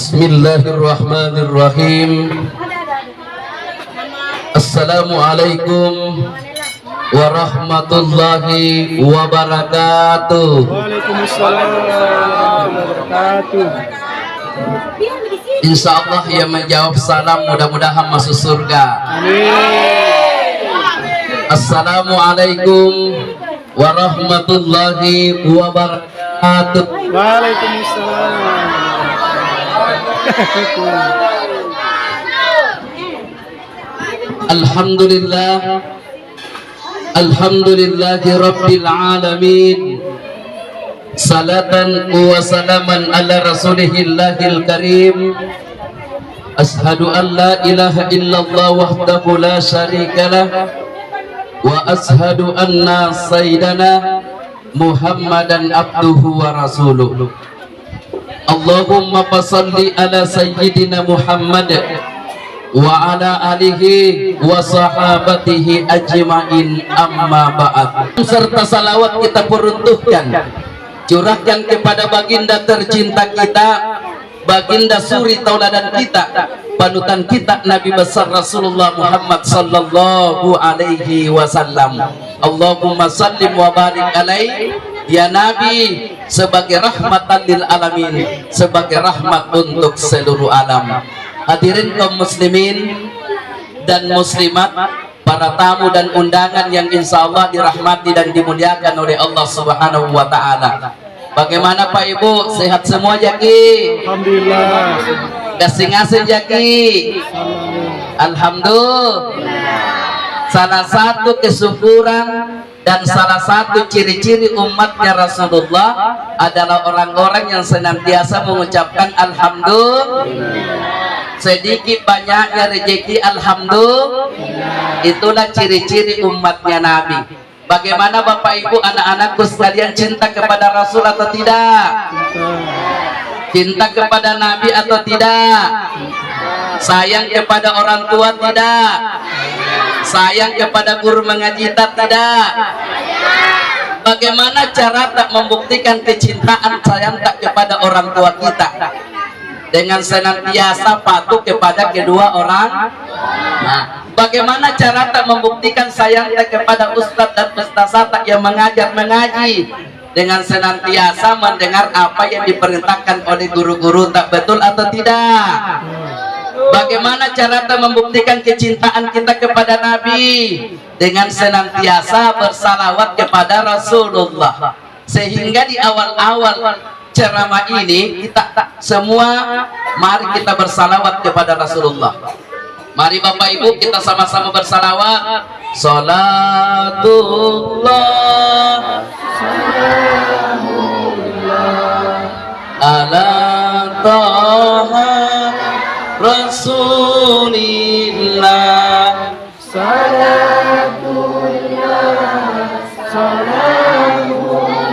Bismillahirrahmanirrahim. Assalamualaikum warahmatullahi wabarakatuh. Waalaikumsalam warahmatullahi wabarakatuh. Insya Allah yang menjawab salam mudah-mudahan masuk surga. Amin. Assalamualaikum warahmatullahi wabarakatuh. Waalaikumsalam. Alhamdulillah, alhamdulillahi rabbil alamin. Salatan wa salaman ala rasulihillahil karim. Ashhadu an la ilaha illallah wahdahu la syarikalah, wa ashhadu anna sayyidana Muhammadan abduhu wa rasuluh. Allahumma fasalli ala sayyidina Muhammad wa ala alihi wa sahabatihi ajma'in, amma ba'd. Serta salawat kita peruntukkan, curahkan kepada baginda tercinta kita, baginda suri tauladan kita, panutan kita Nabi besar Rasulullah Muhammad sallallahu alaihi wasallam. Allahumma sallim wa barik alaihi ya Nabi, sebagai rahmatan lil alamin, sebagai rahmat untuk seluruh alam. Hadirin kaum muslimin dan muslimat, para tamu dan undangan yang insya Allah dirahmati dan dimuliakan oleh Allah Subhanahu wa ta'ala. Bagaimana Pak Ibu, sehat semua Jaki? Alhamdulillah. Gasing-gasing Jaki? Alhamdulillah. Salah satu kesyukuran dan salah satu ciri-ciri umatnya Rasulullah adalah orang-orang yang senantiasa mengucapkan alhamdulillah. Sedikit banyaknya rezeki alhamdulillah. Itulah ciri-ciri umatnya Nabi. Bagaimana Bapak Ibu, anak-anakku sekalian, cinta kepada Rasul atau tidak? Cinta kepada Nabi atau tidak? Sayang kepada orang tua tidak? Sayang kepada guru mengaji tidak? Bagaimana cara tak membuktikan kecintaan sayang tak kepada orang tua kita? Dengan senantiasa patuh kepada kedua orang. Nah, bagaimana cara tak membuktikan sayang tak kepada ustadz dan ustazah tak yang mengajar mengaji? Dengan senantiasa mendengar apa yang diperintahkan oleh guru-guru, tak betul atau tidak? Bagaimana cara kita membuktikan kecintaan kita kepada Nabi? Dengan senantiasa bersalawat kepada Rasulullah. Sehingga di awal-awal ceramah ini kita semua mari kita bersalawat kepada Rasulullah. Mari Bapak Ibu kita sama-sama bersalawat. Salatullah ala taha Rasulillah. Salatullah, salamullah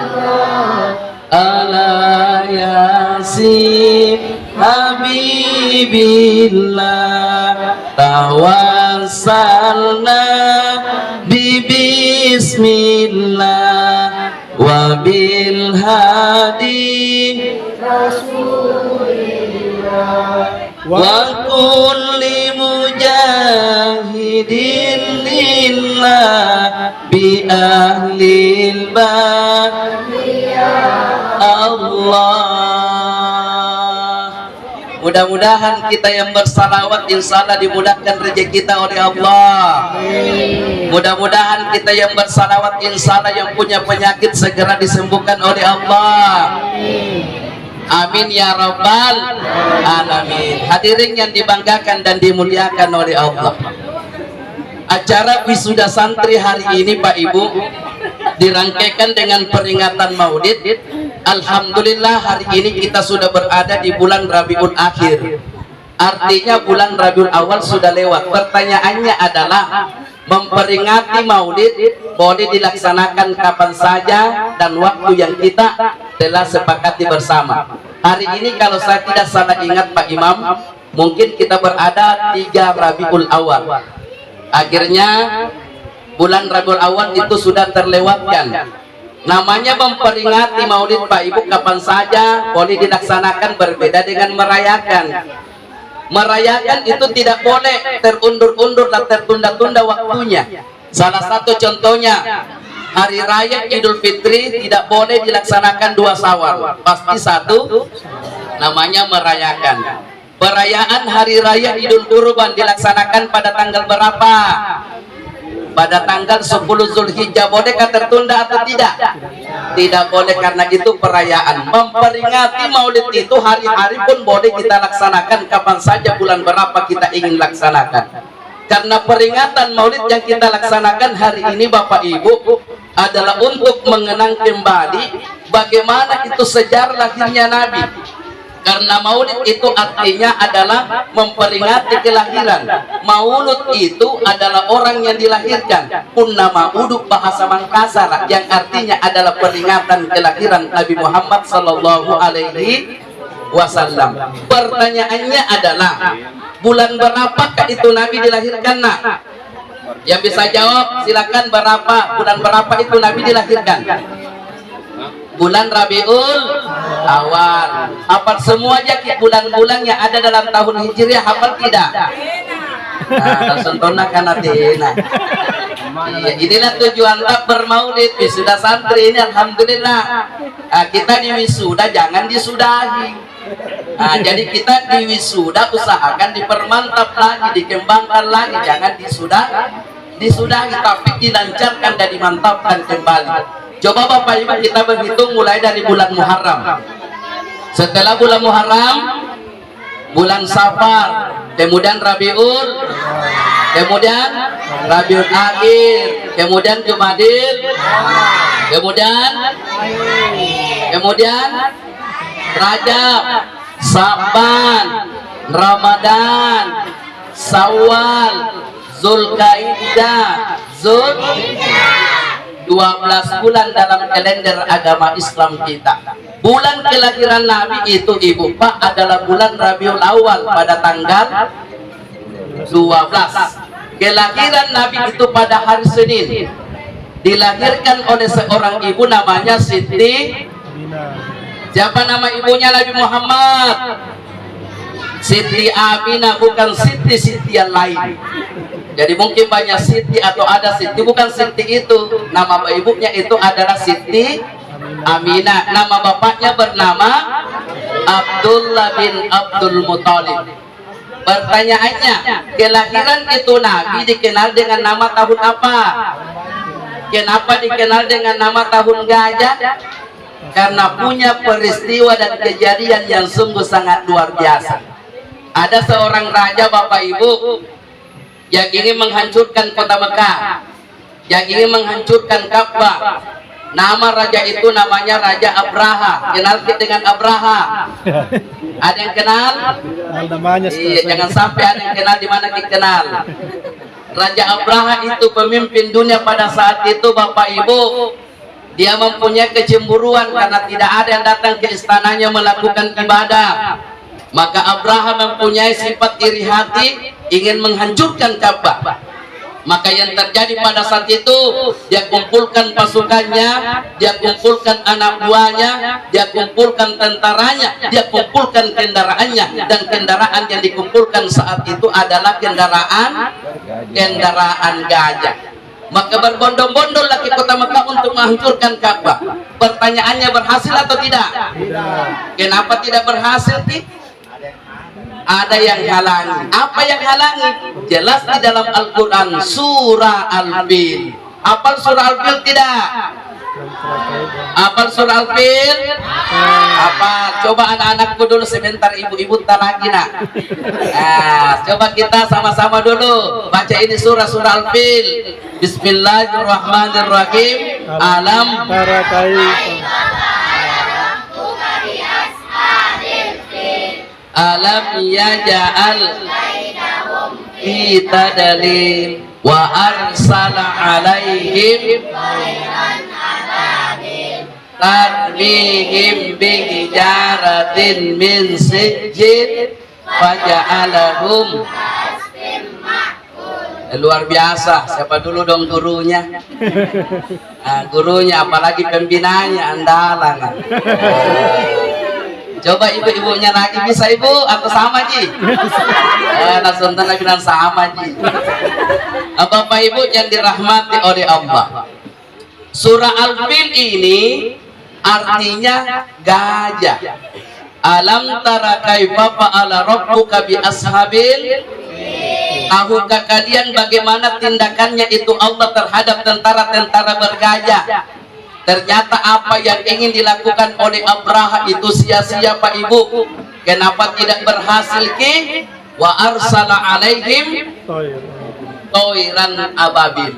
ala yasin habibillah. Tawassalna bismillah wa bil hadi Rasulillah wa kulli mujahidin lillah bi ahlil bahriyah Allah. Mudah-mudahan kita yang bersalawat insya Allah dimudahkan rezeki kita oleh Allah. Mudah-mudahan kita yang bersalawat insya Allah yang punya penyakit segera disembuhkan oleh Allah. Amin ya rabbal alamin. Hadirin yang dibanggakan dan dimuliakan oleh Allah, acara wisuda santri hari ini Pak Ibu dirangkaikan dengan peringatan Maulid. Alhamdulillah hari ini kita sudah berada di bulan Rabiul Akhir. Artinya bulan Rabiul Awal sudah lewat. Pertanyaannya adalah, memperingati Maulid boleh dilaksanakan kapan saja dan waktu yang kita telah sepakati bersama. Hari ini kalau saya tidak salah ingat Pak Imam, mungkin kita berada 3 Rabiul Awal. Akhirnya bulan Rabiul Awal itu sudah terlewatkan. Namanya memperingati Maulid Pak Ibu kapan saja boleh dilaksanakan, berbeda dengan merayakan. Merayakan itu tidak boleh terundur-undur dan tertunda-tunda waktunya. Salah satu contohnya hari raya Idul Fitri tidak boleh dilaksanakan 2 Syawal, pasti 1, namanya merayakan. Perayaan hari raya Idul Kurban dilaksanakan pada tanggal berapa? Pada tanggal 10 Zulhijjah. Bolehkah tertunda atau tidak? Tidak boleh, karena itu perayaan. Memperingati Maulid itu hari-hari pun boleh kita laksanakan, kapan saja, bulan berapa kita ingin laksanakan. Karena peringatan Maulid yang kita laksanakan hari ini Bapak Ibu adalah untuk mengenang kembali bagaimana itu sejarah lahirnya Nabi. Karena Maulid itu artinya adalah memperingati kelahiran. Maulud itu adalah orang yang dilahirkan. Punna maulud bahasa Mangkasar, yang artinya adalah peringatan kelahiran Nabi Muhammad sallallahu alaihi wasallam. Pertanyaannya adalah, bulan berapakah itu Nabi dilahirkan, nak? Yang bisa jawab silakan, bulan berapa itu Nabi dilahirkan? Bulan Rabiul Awal. Hafal semua aja bulan-bulan yang ada dalam tahun Hijriah, hafal tidak? Nah, contohnya karena tina. Iya, inilah tujuan tak bermaulid. Wisuda santri ini alhamdulillah. Kita di wisuda jangan disudahi. Jadi kita di wisuda usahakan dipermantap lagi, dikembangkan lagi, jangan disudahi, tapi dilancarkan dan dimantapkan kembali. Coba Bapak Ibu kita berhitung mulai dari bulan Muharram. Setelah bulan Muharram, bulan Safar, kemudian Rabiul, kemudian Rabiul Akhir, kemudian Jumadil, kemudian Rajab, Sa'ban, Ramadan, Syawal, Zulkaidah, 12 bulan dalam kalender agama Islam kita. Bulan kelahiran Nabi itu Ibu Pak adalah bulan Rabiul Awal pada tanggal 12. Kelahiran Nabi itu pada hari Senin. Dilahirkan oleh seorang ibu namanya Siti. Siapa nama ibunya Nabi Muhammad? Siti Aminah, bukan Siti yang lain. Jadi mungkin banyak Siti atau ada Siti, bukan Siti itu. Nama ibunya itu adalah Siti Aminah. Nama bapaknya bernama Abdullah bin Abdul Muthalib. Pertanyaannya, kelahiran itu Nabi dikenal dengan nama tahun apa? Kenapa dikenal dengan nama tahun gajah? Karena punya peristiwa dan kejadian yang sungguh sangat luar biasa. Ada seorang raja Bapak Ibu yang ingin menghancurkan kota Mekah, yang ingin menghancurkan Ka'bah. Nama raja itu namanya Raja Abraha. Kenal dengan Abraha? Ada yang kenal? Iya, jangan sampai ada yang kenal di mana kita kenal. Raja Abraha itu pemimpin dunia pada saat itu Bapak Ibu. Dia mempunyai kecemburuan karena tidak ada yang datang ke istananya melakukan ibadah. Maka Abraha mempunyai sifat iri hati, ingin menghancurkan Ka'bah. Maka yang terjadi pada saat itu, dia kumpulkan pasukannya, dia kumpulkan anak buahnya, dia kumpulkan tentaranya, dia kumpulkan kendaraannya, dan kendaraan yang dikumpulkan saat itu adalah kendaraan gajah. Maka berbondong-bondong lagi kota Mekah untuk menghancurkan Ka'bah. Pertanyaannya, berhasil atau tidak? Kenapa tidak berhasil? Ada yang halangi. Apa yang halangi? Jelas di dalam Al-Quran, surah Al-Fil. Hafal surah Al-Fil tidak? Hafal surah Al-Fil? Apa? Coba anak-anakku dulu sebentar, ibu-ibu tak lagi nak. Coba kita sama-sama dulu baca ini surah Al-Fil. Bismillahirrahmanirrahim. Alam alam yaja'al fi tadlil wa arsala alaihim tarmihim bihijaratin min sijjin faja'alahum Luar biasa. Siapa dulu dong gurunya? Nah, gurunya apalagi pembinanya andalan. Coba ibu-ibunya lagi bisa ibu atau sama Ji? Langsung tanah bilang sama Ji. Bapak ibu yang dirahmati oleh Allah, surah Al-Fil ini artinya gajah. Alam tara kaifa fa'ala rabbuka bi ashabil. Tahukah kalian bagaimana tindakannya itu Allah terhadap tentara-tentara bergajah? Ternyata apa yang ingin dilakukan oleh Abraha itu sia-sia Pak Ibu. Kenapa tidak berhasil ki? Wa arsala alaihim toiran ababil.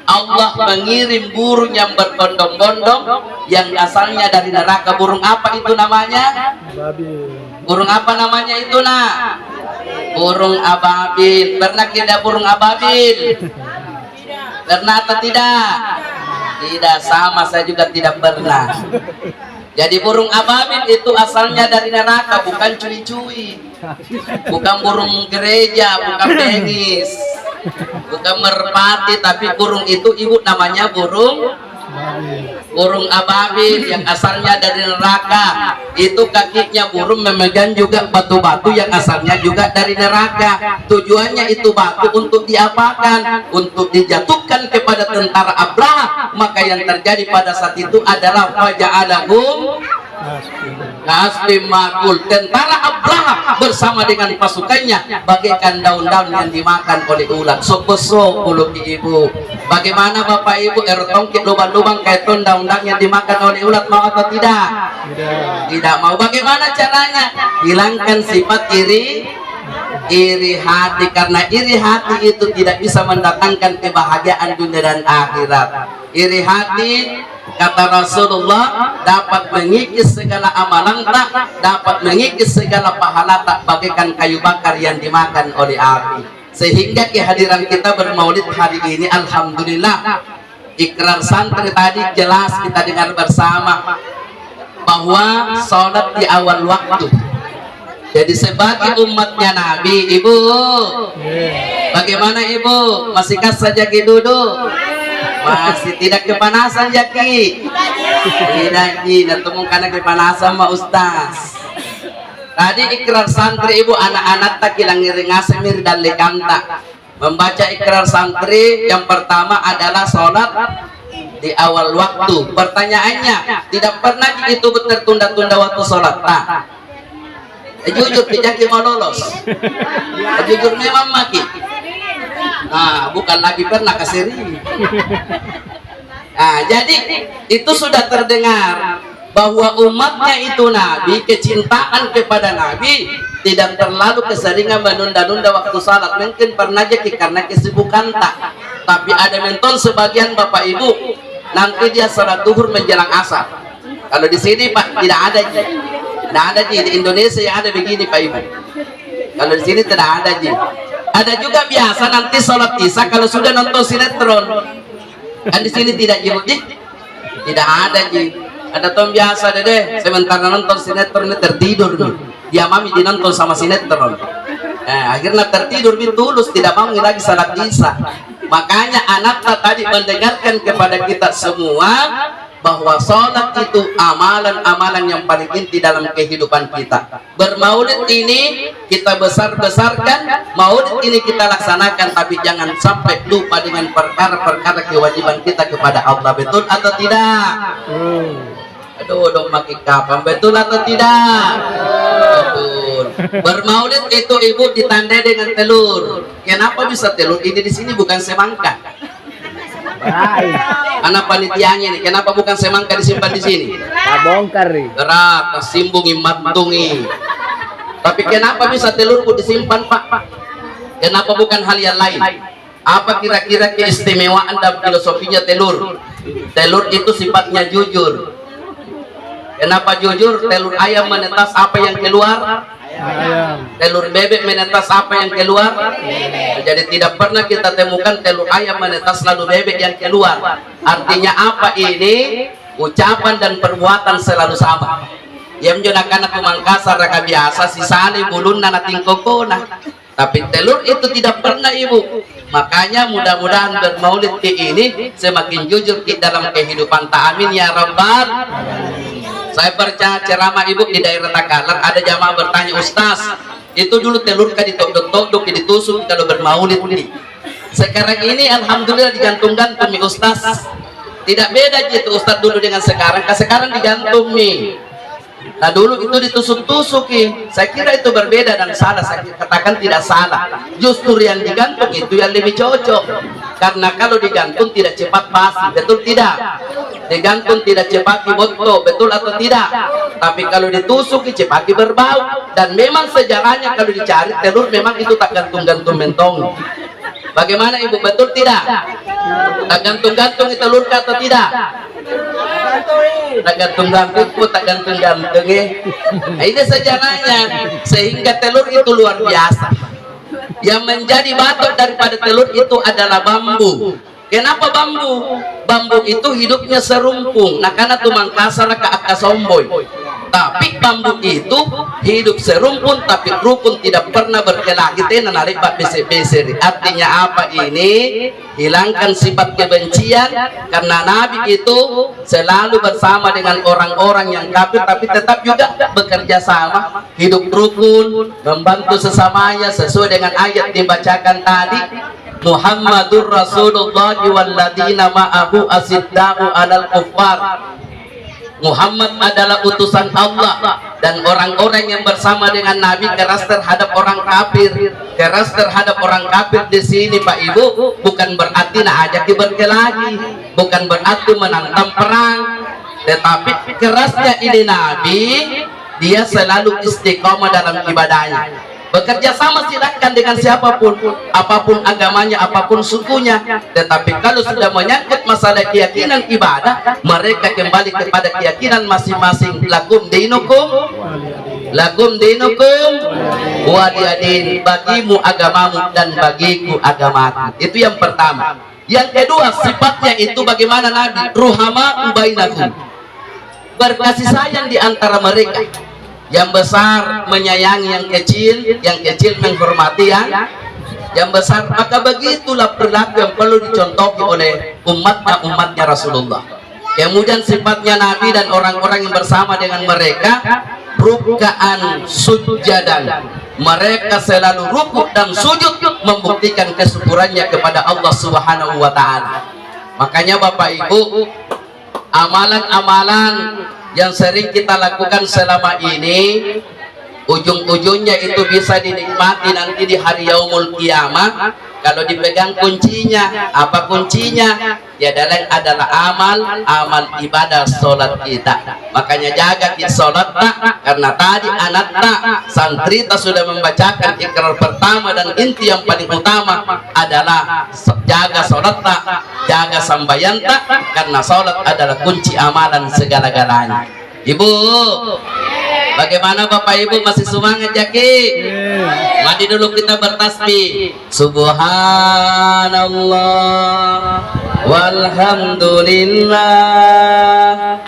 Allah mengirim burung yang berbondong-bondong yang asalnya dari neraka. Burung apa itu namanya? Burung apa namanya itu nak? Burung ababil. Pernah tidak burung ababil? Pernah atau tidak? Tidak, sama saya juga tidak pernah. Jadi burung ababil itu asalnya dari neraka, bukan cuy-cuy, bukan burung gereja, bukan bengis, bukan merpati, tapi burung itu ibu namanya burung ababil yang asalnya dari neraka. Itu kakinya burung memegang juga batu-batu yang asalnya juga dari neraka. Tujuannya itu batu untuk diapakan? Untuk dijatuhkan kepada tentara Abraha. Maka yang terjadi pada saat itu adalah faja'alahum Naslim makul. Tentara Abraha bersama dengan pasukannya bagaikan daun-daun yang dimakan oleh ulat. Sok-sok ulu ibu. Bagaimana Bapak Ibu ertongkit lubang-lubang kayak daun-daun yang dimakan oleh ulat, mau atau tidak? Tidak mau. Bagaimana caranya? Hilangkan sifat iri hati, karena iri hati itu tidak bisa mendatangkan kebahagiaan dunia dan akhirat. Iri hati, kata Rasulullah, dapat mengikis segala amalan tak, dapat mengikis segala pahala tak, bagaikan kayu bakar yang dimakan oleh api. Sehingga kehadiran kita bermaulid hari ini, alhamdulillah, ikrar santri tadi jelas kita dengar bersama bahwa sholat di awal waktu. Jadi sebagai umatnya Nabi, ibu, bagaimana ibu? Masihkah saja duduk? Masih tidak kepanasan ya ki? Tidak ki, datang karena kepanasan ma Ustaz. Tadi ikrar santri ibu, anak-anak tak kilang ngiring asemir dan lekanta. Membaca ikrar santri yang pertama adalah sholat di awal waktu. Pertanyaannya, tidak pernah itu tertunda-tunda waktu sholat. Nah, jujur tidak mau lolos. Jujur memang maki. Nah, bukan lagi pernah keseri. Nah, jadi itu sudah terdengar bahwa umatnya itu Nabi, kecintaan kepada Nabi tidak terlalu keseringan menunda-nunda waktu salat. Mungkin pernah jadi karena kesibukan tak. Tapi ada menton sebagian Bapak Ibu nanti dia salat duhur menjelang asar. Kalau di sini Pak tidak ada. Tidak ada di Indonesia yang ada begini Pak Ibu. Kalau di sini tidak ada ji. Ada juga biasa nanti sholat isya kalau sudah nonton sinetron. Dan di sini tidak ji. Tidak ada ji. Ada tom biasa deh. Sementara nonton sinetron ini tertidur tuh. Dia mami dinonton sama sinetron. Akhirnya tertidur tulus tidak mau lagi sholat isya. Makanya anak tadi mendengarkan kepada kita semua bahwa sholat itu amalan-amalan yang paling inti dalam kehidupan kita. Bermaulid ini kita besar-besarkan, maulid ini kita laksanakan, tapi jangan sampai lupa dengan perkara-perkara kewajiban kita kepada Allah. Betul atau tidak? Aduh, dong makin kapan, betul atau tidak? Betul. Bermaulid itu ibu ditandai dengan telur. Kenapa bisa telur? Ini di sini bukan semangka. Anak panitianya nih, kenapa bukan semangka disimpan di sini? Bongkar nih. Berat, simbungi, matungi. Tapi kenapa bisa telurku disimpan Pak? Kenapa bukan hal yang lain? Apa kira-kira keistimewaan dan filosofinya telur? Telur itu sifatnya jujur. Kenapa jujur? Telur ayam menetas apa yang keluar? Ayam. Telur bebek menetas apa yang keluar? Jadi tidak pernah kita temukan telur ayam menetas lalu bebek yang keluar. Artinya apa ini? Ucapan dan perbuatan selalu sama. Yang menjelaskan aku Mangkasar raka biasa sisali bulun nana tingkokona. Tapi telur itu tidak pernah ibu Makanya mudah-mudahan bermaulid ke ini semakin jujur di dalam kehidupan ta, amin ya rabbal. Saya percaya ceramah ibu di daerah Takalar ada jamaah bertanya, Ustaz itu dulu telur kan ditodok-todok ditusuk kalau bermaulid nih. Sekarang ini alhamdulillah digantung-gantung nih Ustaz. Tidak beda gitu Ustaz dulu dengan sekarang. Sekarang digantung nih. Nah dulu itu ditusuk-tusuk. Saya kira itu berbeda dan salah. Saya katakan tidak salah. Justru yang digantung itu yang lebih cocok. Karena kalau digantung tidak cepat pasti, betul tidak? Digantung tidak cepat boto, betul atau tidak? Tapi kalau ditusuk cepat berbau. Dan memang sejarahnya kalau dicari telur memang itu tak gantung-gantung mentong. Bagaimana ibu, betul tidak? Tak gantung-gantung itu telur atau tidak? Tak gantung-gantung pun tak gantung-gantung Nah, ini sejarahnya. Sehingga telur itu luar biasa. Yang menjadi batok daripada telur itu adalah bambu. Kenapa bambu? Bambu itu hidupnya serumpung. Nah karena tu mangkasar ke akasomboy. Tapi bambu itu hidup serumpun tapi rukun, tidak pernah berkelah. Kita narik pak besar-besar. Artinya apa ini? Hilangkan sifat kebencian, karena Nabi itu selalu bersama dengan orang-orang yang kafir tapi tetap juga bekerja sama, hidup rukun, membantu sesamanya sesuai dengan ayat dibacakan tadi. Muhammadur Rasulullah walladzina ma'ahu asidda'u 'alal kuffar. Muhammad adalah utusan Allah dan orang-orang yang bersama dengan Nabi keras terhadap orang kafir. Keras terhadap orang kafir di sini Pak Ibu bukan berarti nak ajak berkelahi, bukan berarti menantang perang, tetapi kerasnya ini Nabi dia selalu istiqomah dalam ibadahnya. Bekerja sama silakan dengan siapapun, apapun agamanya, apapun sukunya. Tetapi kalau sudah menyangkut masalah keyakinan ibadah, mereka kembali kepada keyakinan masing-masing. Lakum dinukum waliyadin. Bagimu agamamu dan bagiku agamaku. Itu yang pertama. Yang kedua, sifatnya itu bagaimana Nabi? Ruhama bainakum. Berkasih sayang di antara mereka. Yang besar menyayangi yang kecil menghormati yang besar. Maka begitulah perilaku yang perlu dicontohi oleh umatnya Rasulullah. Kemudian sifatnya Nabi dan orang-orang yang bersama dengan mereka, ruk'an sujadan. Mereka selalu rukuk dan sujud membuktikan kesyukurannya kepada Allah Subhanahu wa taala. Makanya Bapak Ibu, amalan-amalan yang sering kita lakukan selama ini ujung-ujungnya itu bisa dinikmati nanti di hari yaumul kiamah kalau dipegang kuncinya. Apa kuncinya? Ya adalah amal ibadah sholat kita. Makanya jaga di sholat tak, karena tadi anak tak santri tak sudah membacakan ikrar pertama dan inti yang paling utama adalah jaga sholat tak, jaga sambayan tak, karena sholat adalah kunci amalan segala-galanya. Ibu, bagaimana Bapak Ibu, masih semangat ya Ki? Mandi dulu kita bertasbih. Subhanallah walhamdulillah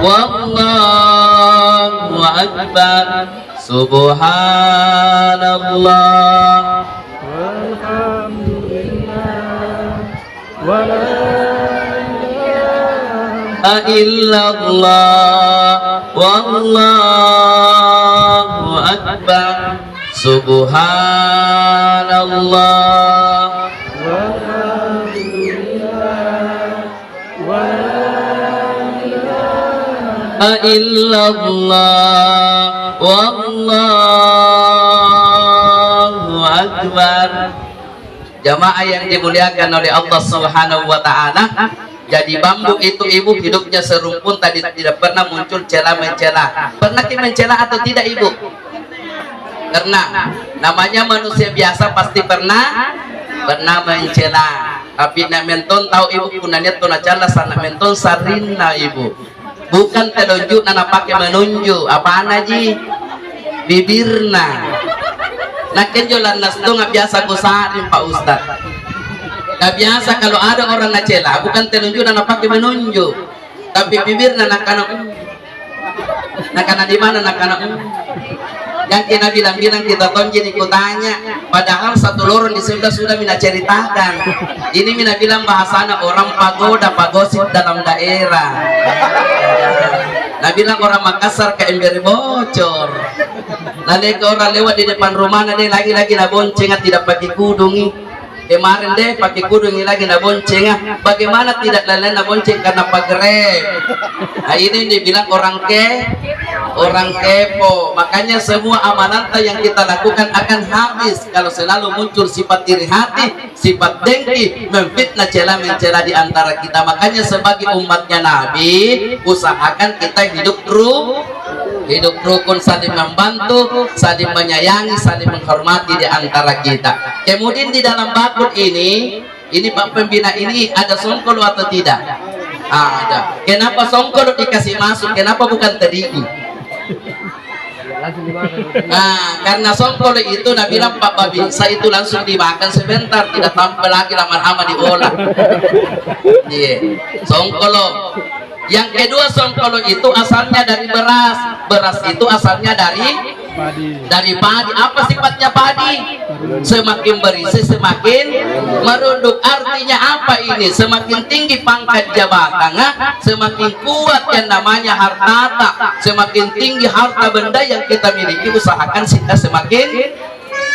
wallahu akbar. Subhanallah illallah wallahu akbar. Subhanallah illallah wallahu akbar. Jamaah yang dimuliakan oleh Allah Subhanahu wa taala, jadi bambu itu Ibu hidupnya serumpun, tadi tidak pernah muncul celah-mencela. Pernah mencela atau tidak Ibu? Karena namanya manusia biasa pasti pernah mencela. Tapi nak menton tahu Ibu kunanya tuna cala sana menton sarina Ibu. Bukan telunjuk nana pakai menunjuk. Apaan aji? Bibirna. Nah kenjolan nasdo nggak biasa kusarin Pak Ustad. Nggak biasa kalau ada orang ngacela, bukan telunjuk dan pakai menunjuk, tapi bibir nakana di mana nakana Yang kita bilang-bilang kita tonjin ikut tanya, padahal satu lorong di sebelah sudah mina ceritakan. Ini mina bilang bahasana orang pagoda pagosip dalam daerah. Nah bilang orang Makassar ke ember bocor. Nanti ke orang lewat di depan rumah nanti lagi-lagi na bonceng tidak pakai kudungi. Kemarin deh pakai kudungi lagi na bonceng. Bagaimana tidak lain na bonceng karena pagreb. Nah ini dibilang orang kepo. Makanya semua amanata yang kita lakukan akan habis kalau selalu muncul sifat iri hati, sifat dengki, memfitnah, mencela di antara kita. Makanya sebagai umatnya Nabi, usahakan kita hidup rukun, saling membantu, saling menyayangi, saling menghormati di antara kita. Kemudian di dalam bakul ini Pak Pembina ini ada songkolo atau tidak? Ada. Kenapa songkolo dikasih masuk? Kenapa bukan terigu? Nah, karena songkolo itu Nabi bilang Pak Babinsa itu langsung dimakan sebentar, tidak tampil lagi lama-lama diolah. Iya, songkolo. Yang kedua songkolo itu asalnya dari beras. Beras itu asalnya dari padi. Apa sifatnya padi? Semakin berisi semakin merunduk. Artinya apa ini? Semakin tinggi pangkat jabatan, semakin kuat yang namanya harta. Semakin tinggi harta benda yang kita miliki, usahakan kita semakin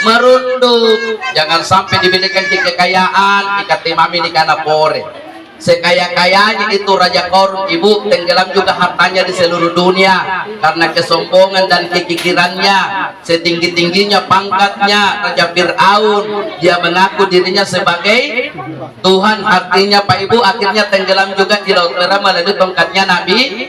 merunduk. Jangan sampai diberikan kekayaan ikat mami di kana pore. Sekaya-kayanya itu Raja Korun, ibu, tenggelam juga hartanya di seluruh dunia karena kesombongan dan kekikirannya. Setinggi-tingginya pangkatnya Raja Fir'aun, dia mengaku dirinya sebagai Tuhan. Artinya Pak Ibu akhirnya tenggelam juga di Laut Merah melalui tongkatnya Nabi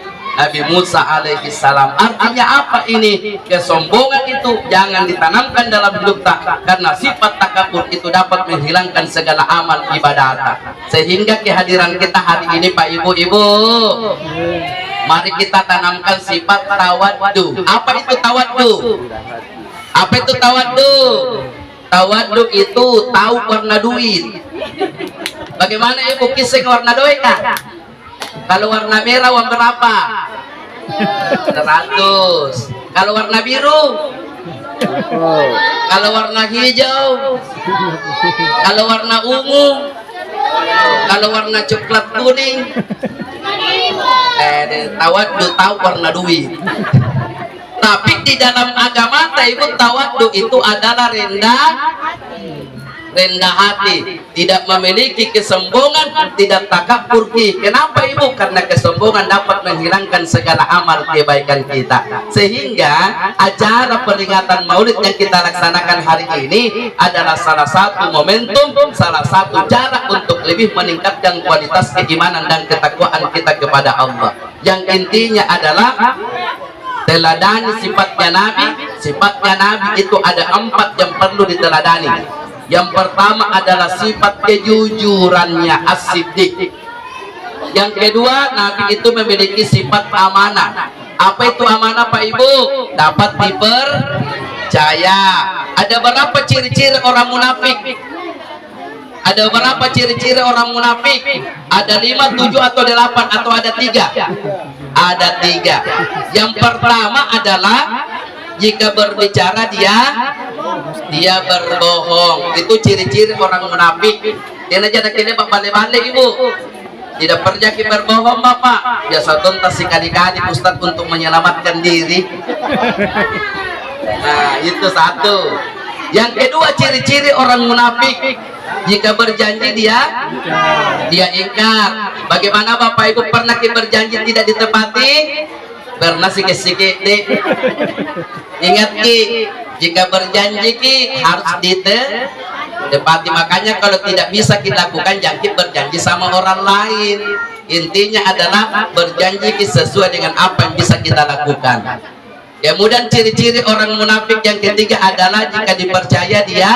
Musa alaihi salam. Artinya apa ini? Kesombongan itu jangan ditanamkan dalam hidup kita, karena sifat takabur itu dapat menghilangkan segala amal ibadah. Sehingga kehadiran kita hari ini Pak Ibu, mari kita tanamkan sifat tawaddu. Apa itu tawaddu? Apa itu tawaddu? Tawaddu itu tahu warna duit. Bagaimana Ibu kisah warna duit kah? Kalau warna merah uang berapa? 100. Kalau warna biru? Kalau warna hijau? Kalau warna ungu? Kalau warna coklat kuning? Tawaddu tahu warna duit. Tapi di dalam agama Ibu, tawaddu itu adalah rendah hati, tidak memiliki kesombongan, tidak takabur. Kenapa Ibu? Karena kesombongan dapat menghilangkan segala amal kebaikan kita. Sehingga acara peringatan Maulid yang kita laksanakan hari ini adalah salah satu momentum, salah satu cara untuk lebih meningkatkan kualitas keimanan dan ketakwaan kita kepada Allah. Yang intinya adalah teladani sifatnya Nabi. Sifatnya Nabi itu ada 4 yang perlu diteladani. Yang pertama adalah sifat kejujurannya, as-siddiq. Yang kedua, Nabi itu memiliki sifat amanah. Apa itu amanah Pak Ibu? Dapat dipercaya. Ada berapa ciri-ciri orang munafik? Ada berapa ciri-ciri orang munafik? Ada 5, 7 atau 8 atau ada 3? Ada 3. Yang pertama adalah jika berbicara dia berbohong. Itu ciri-ciri orang munafik. Dia aja ada kene balik-balik Ibu. Tidak pernah berbohong Bapak. Biasa tuntas sekali-kali Ustaz untuk menyelamatkan diri. Nah, itu satu. Yang kedua ciri-ciri orang munafik, jika berjanji dia ingkar. Bagaimana Bapak Ibu pernah berjanji tidak ditepati? Pernah sikit-sikit deh. Ingat jika berjanji harus ditepati. Makanya kalau tidak bisa kita lakukan, jangan berjanji sama orang lain. Intinya adalah berjanji sesuai dengan apa yang bisa kita lakukan. Kemudian ciri-ciri orang munafik yang ketiga adalah jika dipercaya dia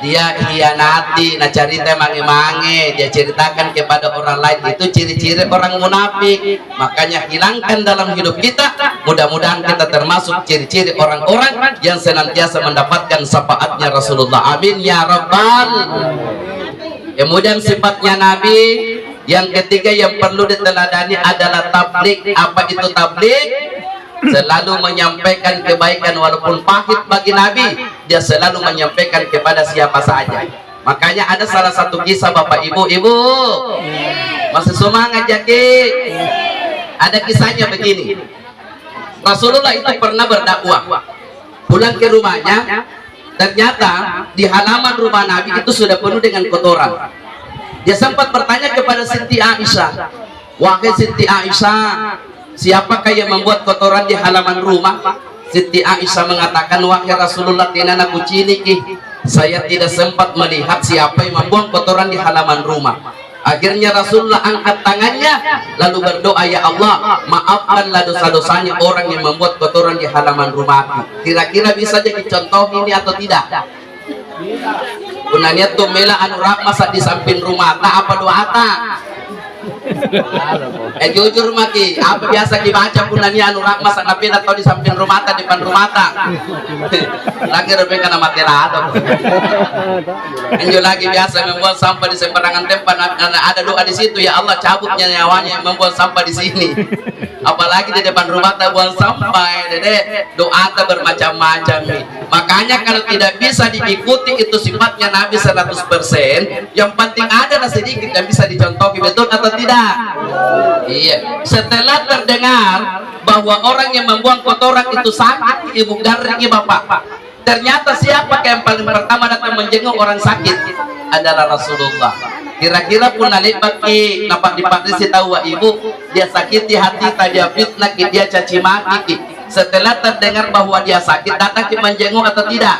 hianati. Nah, cerita mange-mange dia ceritakan kepada orang lain. Itu ciri-ciri orang munafik. Makanya hilangkan dalam hidup kita. Mudah-mudahan kita termasuk ciri-ciri orang-orang yang senantiasa mendapatkan syafaatnya Rasulullah. Amin ya rabbal. Kemudian sifatnya Nabi yang ketiga yang perlu diteladani adalah tablik. Apa itu tablik? selalu menyampaikan kebaikan walaupun pahit bagi Nabi, dia selalu menyampaikan kepada siapa saja. Makanya ada salah satu kisah Bapak Ibu, masih semangat ya Ki. Ada kisahnya begini. Rasulullah itu pernah berdakwah, pulang ke rumahnya, ternyata di halaman rumah Nabi itu sudah penuh dengan kotoran. Dia sempat bertanya kepada Siti Aisyah, wahai Siti Aisyah, siapakah yang membuat kotoran di halaman rumah? Siti Aisyah mengatakan, wahai Rasulullah, tinana kuciniki, saya tidak sempat melihat siapa yang membuang kotoran di halaman rumah. Akhirnya Rasulullah angkat tangannya lalu berdoa, ya Allah, maafkanlah dosa-dosanya orang yang membuat kotoran di halaman rumahku. Kira-kira bisa jadi contoh ini atau tidak? Punanya tuh mela anu masa di samping rumah tak apa doa tak? Jujur maki, apa biasa dibaca punanya anu masa nabi atau di samping rumah tak, depan rumah tak? Lagi rebeka nama terada. Enjo lagi biasa membuang sampah di sembarangan tempat, ada doa di situ, ya Allah cabutnya nyawanya yang membuang sampah di sini. Apalagi di depan rumah tak buang sampah, dede doa tak bermacam-macam nih. Makanya kalau tidak bisa diikuti itu sifatnya Nabi 100%, yang penting adalah sedikit yang bisa dicontohi, betul atau tidak? Iya. Setelah terdengar bahwa orang yang membuang kotoran itu sakit, ibu garingnya Bapak, ternyata siapa yang paling pertama datang menjenguk orang sakit adalah Rasulullah. Kira-kira pun nalik baki nampak dipatrisi tahu ibu, dia sakiti hati, dia fitnah, dia caci maki. Setelah terdengar bahwa dia sakit, datang ke menjenguk atau tidak?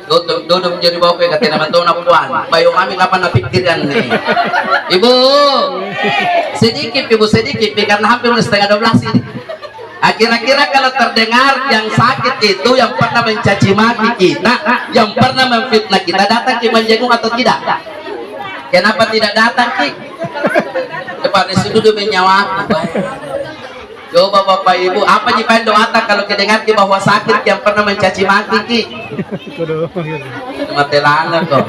Duduk menjadi bawa ke kata nama tuan puan. Bayu kami kapan napikirkan nih? Ibu, sedikit ibu sedikit, karena hampir setengah 12 ini. Kira-kira kalau terdengar yang sakit itu yang pernah mencaci maki kita, yang pernah memfitnah kita, datang ke menjenguk atau tidak? Kenapa tidak datang Ki? Depan situ duduk menyawa. Coba Bapak Ibu, apa jipan doa kalau kedengar Ki bahwa sakit yang pernah mencaci maki Ki? Mati lana kok.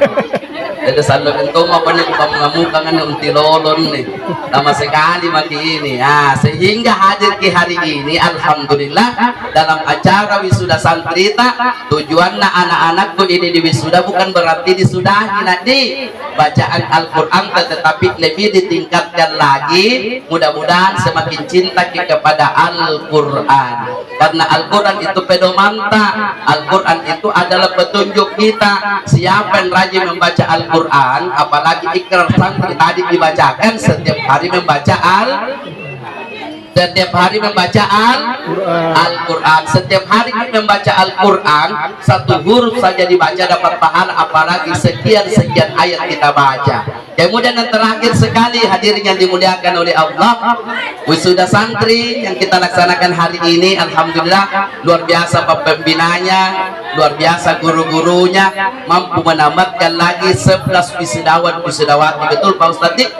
Jadi selalu itu mau banyak mengamukan unti lolon nih, lama sekali mati ini. Sehingga hadir ke hari ini, alhamdulillah dalam acara wisuda santrita. Tujuannya anak-anakku ini di wisuda bukan berarti disudahi nanti bacaan Al-Quran, tetapi lebih ditingkatkan lagi. Mudah-mudahan semakin cinta kepada Al-Quran, karena Al-Quran itu pedomanta. Al-Quran itu adalah petunjuk kita. Siapa yang rajin membaca Al-Quran, apalagi ikrar santri tadi dibacakan, setiap hari membaca Al-Quran. Setiap hari membaca Al-Quran, satu huruf saja dibaca dapat pahala, apalagi sekian ayat kita baca. Kemudian yang terakhir sekali, hadirin yang dimuliakan oleh Allah, wisuda santri yang kita laksanakan hari ini, alhamdulillah luar biasa Pak pembinanya, luar biasa guru-gurunya, mampu menamatkan lagi 11 wisudawan wisudawati. Betul Pak Ustadz?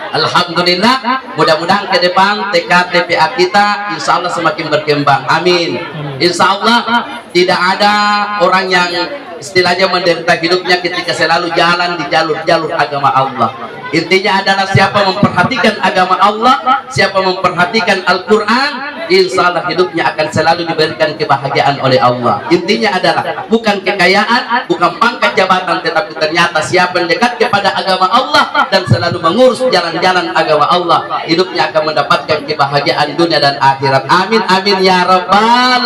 Alhamdulillah, mudah-mudahan ke depan TKTPA kita insya Allah semakin berkembang, amin. Insya Allah tidak ada orang yang istilahnya menderita hidupnya ketika selalu jalan di jalur-jalur agama Allah. Intinya adalah siapa memperhatikan agama Allah, siapa memperhatikan Al-Quran, insya Allah hidupnya akan selalu diberikan kebahagiaan oleh Allah. Intinya adalah bukan kekayaan, bukan pangkat jabatan, tetapi ternyata siapa yang dekat kepada agama Allah dan selalu mengurus jalan-jalan agama Allah, hidupnya akan mendapatkan kebahagiaan dunia dan akhirat. Amin, amin ya Rabbal.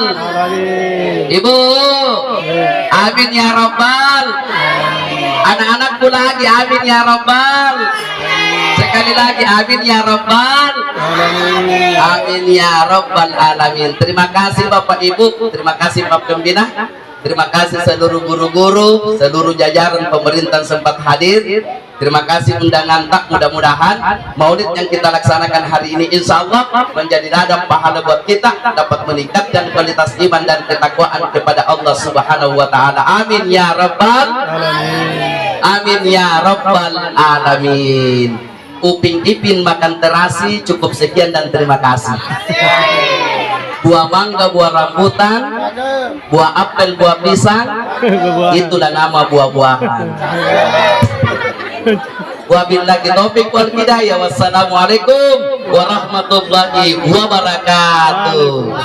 Ibu, amin ya Rabbal. Anak-anakku lagi, amin ya Rabbal. Sekali lagi, amin ya Rabbal. Amin ya Rabbal alamin. Terima kasih Bapak Ibu, terima kasih Pak Pembina, terima kasih seluruh guru-guru, seluruh jajaran pemerintah sempat hadir. Terima kasih undangan tak, mudah-mudahan maulid yang kita laksanakan hari ini insya Allah menjadi ladang pahala buat kita, dapat meningkatkan kualitas iman dan ketakwaan kepada Allah Subhanahu wa Ta'ala. Amin ya Rabbal alamin. Amin ya Rabbal alamin. Uping ipin makan terasi, cukup sekian dan terima kasih. Buah mangga, buah rambutan, buah apel, buah pisang, itulah nama buah-buahan. Wabillahi taufik wal hidayah. Wassalamualaikum warahmatullahi wabarakatuh.